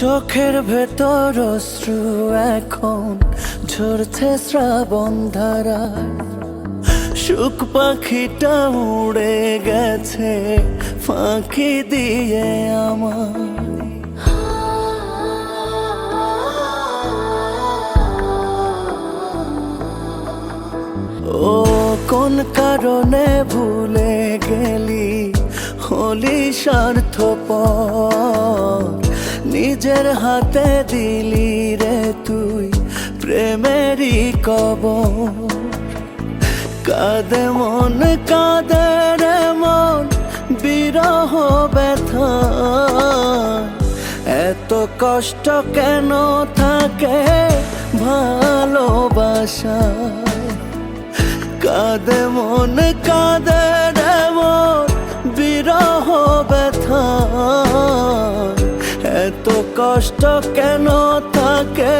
চোখের ভেতর অশ্রু এখন ঝরছে শ্রাবণ ধারায়। সুখ পাখিটা উড়ে গেছে ফাঁকি দিয়ে আমার। ও কোন কারণে ভুলে গেলি, হলি স্বার্থপর, নিজের হাতে দিলি রে তুই প্রেমেরই কবর। কাঁদে মন কাঁদে রে মন বিরহ ব্যথা, এত কষ্ট কেন থাকে ভালোবাসায়। কাঁদে মন কাঁদে রে মন বিরহ ব্যথা, এত কষ্ট কেন থাকে